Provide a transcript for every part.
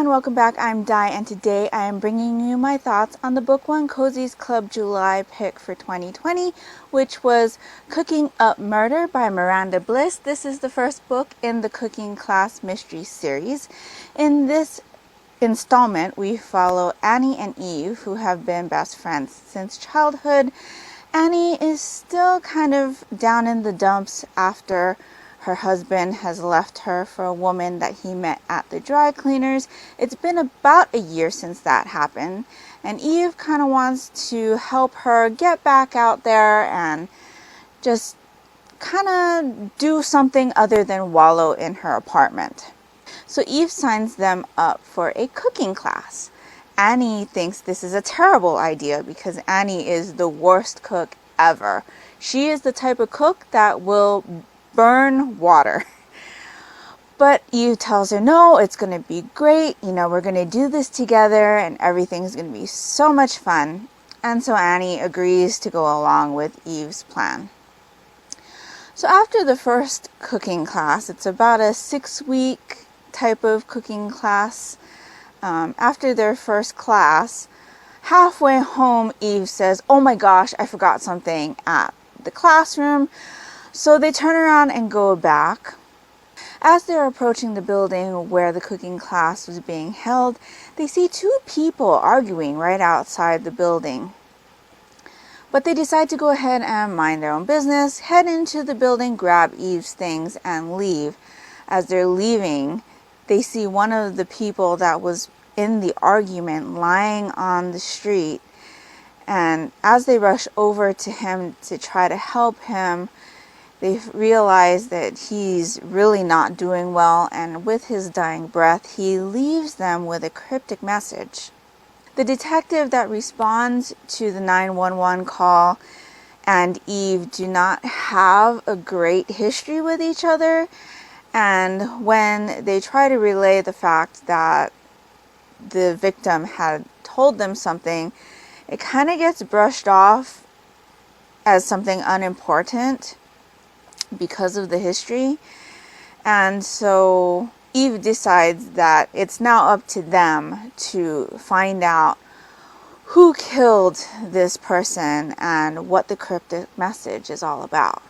everyone, welcome back. I'm Di, and today I am bringing you my thoughts on the Book One Cozies Club July pick for 2020, which was Cooking Up Murder by Miranda Bliss. This is the first book in the Cooking Class Mystery series. In this installment, we follow Annie and Eve, who have been best friends since childhood. Annie is still kind of down in the dumps after her husband has left her for a woman that he met at the dry cleaners. It's been about a year since that happened, and Eve kind of wants to help her get back out there and just kind of do something other than wallow in her apartment. So Eve signs them up for a cooking class. Annie thinks this is a terrible idea because Annie is the worst cook ever. She is the type of cook that will burn water. But Eve tells her, no, it's going to be great. We're going to do this together and everything's going to be so much fun. And so Annie agrees to go along with Eve's plan. So after the first cooking class, it's about a 6-week type of cooking class. After their first class, halfway home, Eve says, oh my gosh, I forgot something at the classroom. So they turn around and go back. As they're approaching the building where the cooking class was being held, they see 2 people arguing right outside the building. But they decide to go ahead and mind their own business, head into the building, grab Eve's things, and leave. As they're leaving, they see one of the people that was in the argument lying on the street. And as they rush over to him to try to help him, they realize that he's really not doing well, and with his dying breath, he leaves them with a cryptic message. The detective that responds to the 911 call and Eve do not have a great history with each other, and when they try to relay the fact that the victim had told them something, it kind of gets brushed off as something unimportant because of the history. And so Eve decides that it's now up to them to find out who killed this person and what the cryptic message is all about.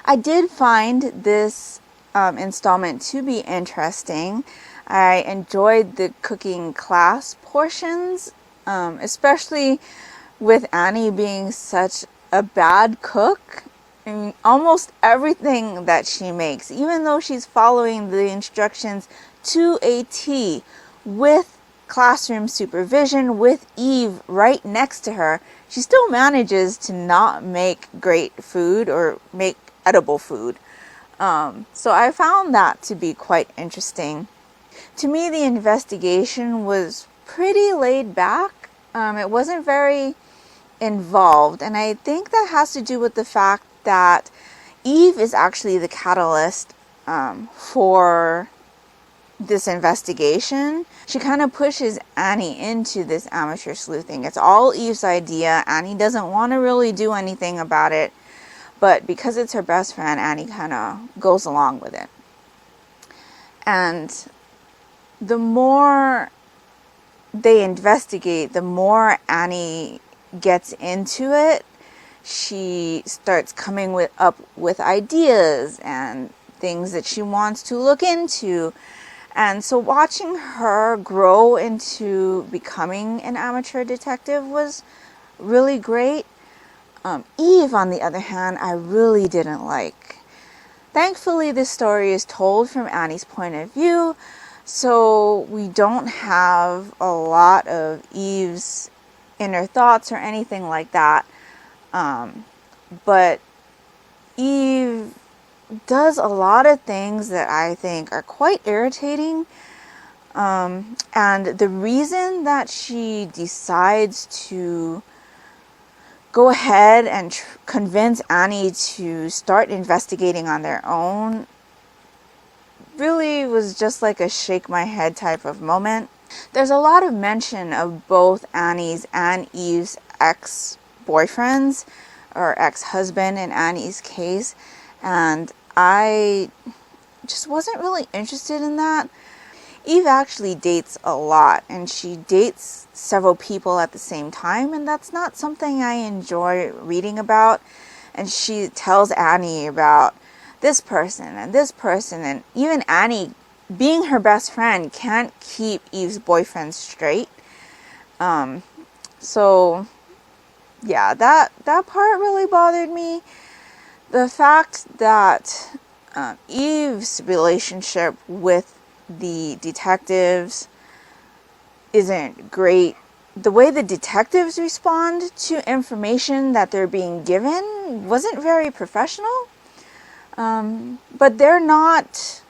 I did find this installment to be interesting. I enjoyed the cooking class portions, especially with Annie being such a bad cook. I mean, almost everything that she makes, even though she's following the instructions to a T with classroom supervision, with Eve right next to her, she still manages to not make great food or make edible food. So I found that to be quite interesting. To me, the investigation was pretty laid back. It wasn't very involved, and I think that has to do with the fact that Eve is actually the catalyst for this investigation. She kind of pushes Annie into this amateur sleuthing. It's all Eve's idea. Annie doesn't want to really do anything about it, but because it's her best friend, Annie kind of goes along with it. And the more they investigate, the more Annie gets into it. She starts coming up with ideas and things that she wants to look into. And so watching her grow into becoming an amateur detective was really great. Eve, on the other hand, I really didn't like. Thankfully, this story is told from Annie's point of view, so we don't have a lot of Eve's inner thoughts or anything like that. But Eve does a lot of things that I think are quite irritating. And the reason that she decides to go ahead and convince Annie to start investigating on their own really was just like a shake my head type of moment. There's a lot of mention of both Annie's and Eve's ex-boyfriends, or ex-husband in Annie's case, and I just wasn't really interested in that. Eve actually dates a lot, and she dates several people at the same time, and that's not something I enjoy reading about. And she tells Annie about this person, and even Annie, being her best friend, can't keep Eve's boyfriend straight. So yeah, that part really bothered me. The fact that Eve's relationship with the detectives isn't great. The way the detectives respond to information that they're being given wasn't very professional. But they're not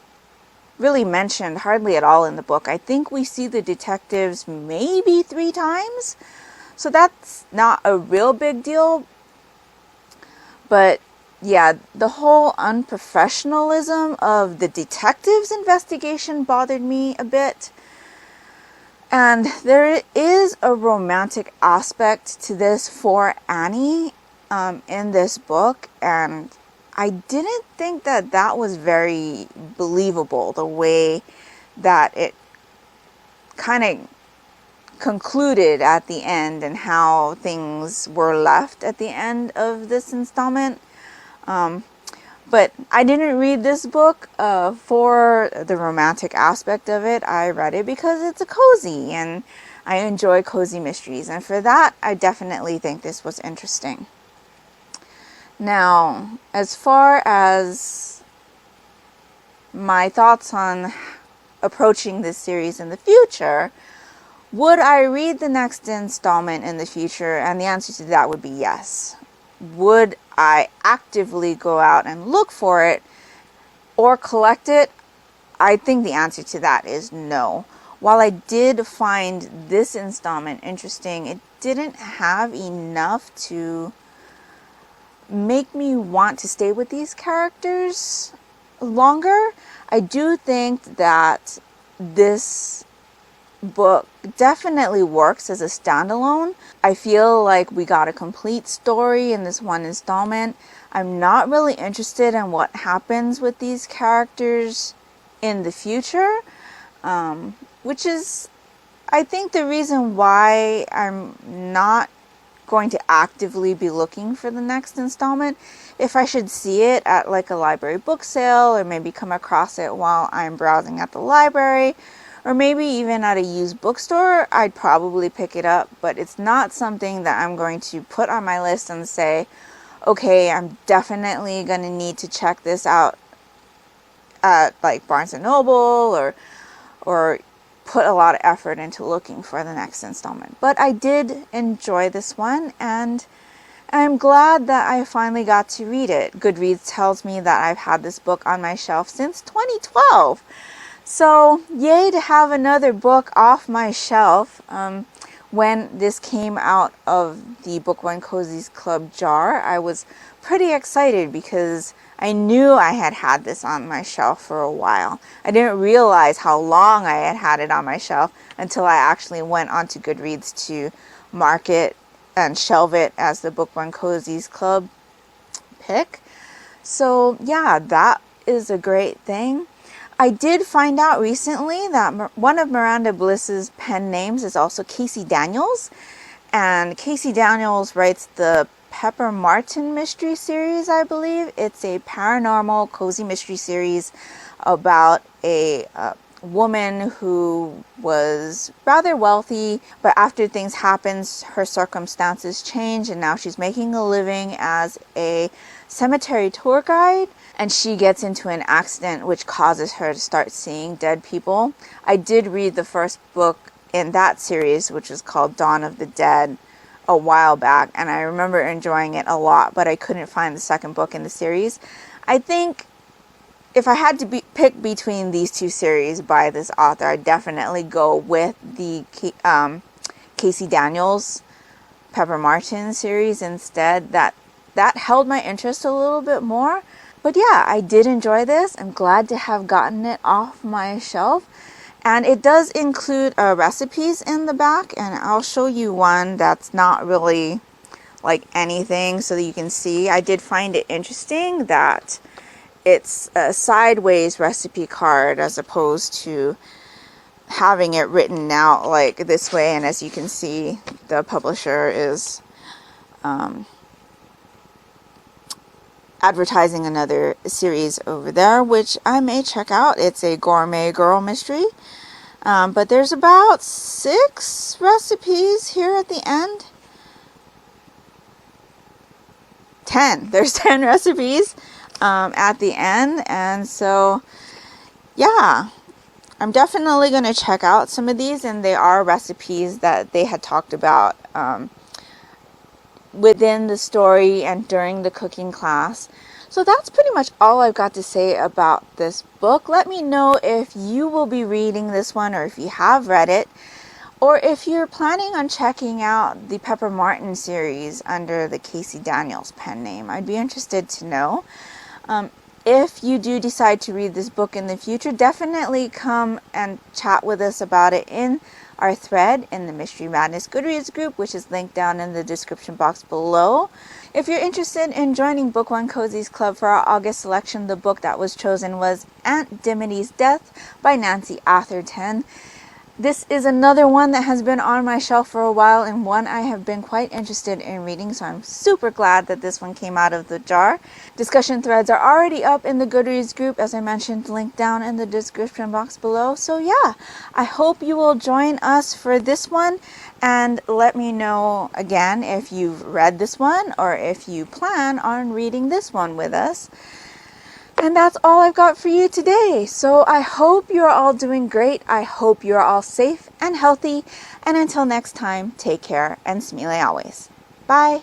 really mentioned hardly at all in the book. I think we see the detectives maybe 3 times. So that's not a real big deal. But yeah, the whole unprofessionalism of the detectives' investigation bothered me a bit. And there is a romantic aspect to this for Annie in this book, and I didn't think that that was very believable, the way that it kind of concluded at the end and how things were left at the end of this installment. But I didn't read this book for the romantic aspect of it. I read it because it's a cozy, and I enjoy cozy mysteries. And for that, I definitely think this was interesting. Now, as far as my thoughts on approaching this series in the future, would I read the next installment in the future? And the answer to that would be yes. Would I actively go out and look for it or collect it? I think the answer to that is no. While I did find this installment interesting, it didn't have enough to make me want to stay with these characters longer. I do think that this book definitely works as a standalone. I feel like we got a complete story in this one installment. I'm not really interested in what happens with these characters in the future, which is, I think, the reason why I'm not going to actively be looking for the next installment. If I should see it at like a library book sale, or maybe come across it while I'm browsing at the library, or maybe even at a used bookstore, I'd probably pick it up. But it's not something that I'm going to put on my list and say, okay, I'm definitely going to need to check this out at like Barnes & Noble, or put a lot of effort into looking for the next installment. But I did enjoy this one, and I'm glad that I finally got to read it. Goodreads tells me that I've had this book on my shelf since 2012. So, yay to have another book off my shelf. When this came out of the Book One Cozies Club jar, I was pretty excited because I knew I had had this on my shelf for a while. I didn't realize how long I had had it on my shelf until I actually went onto Goodreads to mark it and shelve it as the Book One Cozies Club pick. So yeah, that is a great thing. I did find out recently that one of Miranda Bliss's pen names is also Casey Daniels. And Casey Daniels writes the Pepper Martin mystery series, I believe. It's a paranormal cozy mystery series about a woman who was rather wealthy, but after things happened, her circumstances changed, and now she's making a living as a cemetery tour guide. And she gets into an accident which causes her to start seeing dead people. I did read the first book in that series, which is called Dawn of the Dead, a while back, and I remember enjoying it a lot, but I couldn't find the second book in the series. I think if I had to pick between these two series by this author, I'd definitely go with the Casey Daniels Pepper Martin series instead. That held my interest a little bit more. But yeah, I did enjoy this. I'm glad to have gotten it off my shelf. And it does include recipes in the back, and I'll show you one that's not really like anything so that you can see. I did find it interesting that it's a sideways recipe card as opposed to having it written out like this way, and as you can see, the publisher is advertising another series over there, which I may check out. It's a gourmet girl mystery, but there's about 6 recipes here at the end. 10. There's 10 recipes at the end, and so yeah, I'm definitely going to check out some of these, and they are recipes that they had talked about within the story and during the cooking class. So that's pretty much all I've got to say about this book. Let me know if you will be reading this one, or if you have read it, or if you're planning on checking out the Pepper Martin series under the Casey Daniels pen name. I'd be interested to know. If you do decide to read this book in the future, definitely come and chat with us about it in our thread in the Mystery Madness Goodreads group, which is linked down in the description box below. If you're interested in joining Book One Cozy's Club for our August selection, the book that was chosen was Aunt Dimity's Death by Nancy Atherton. This is another one that has been on my shelf for a while, and one I have been quite interested in reading, so I'm super glad that this one came out of the jar. Discussion threads are already up in the Goodreads group, as I mentioned, linked down in the description box below. So yeah, I hope you will join us for this one, and let me know again if you've read this one, or if you plan on reading this one with us. And that's all I've got for you today. So I hope you're all doing great. I hope you're all safe and healthy. And until next time, take care and smile always. Bye.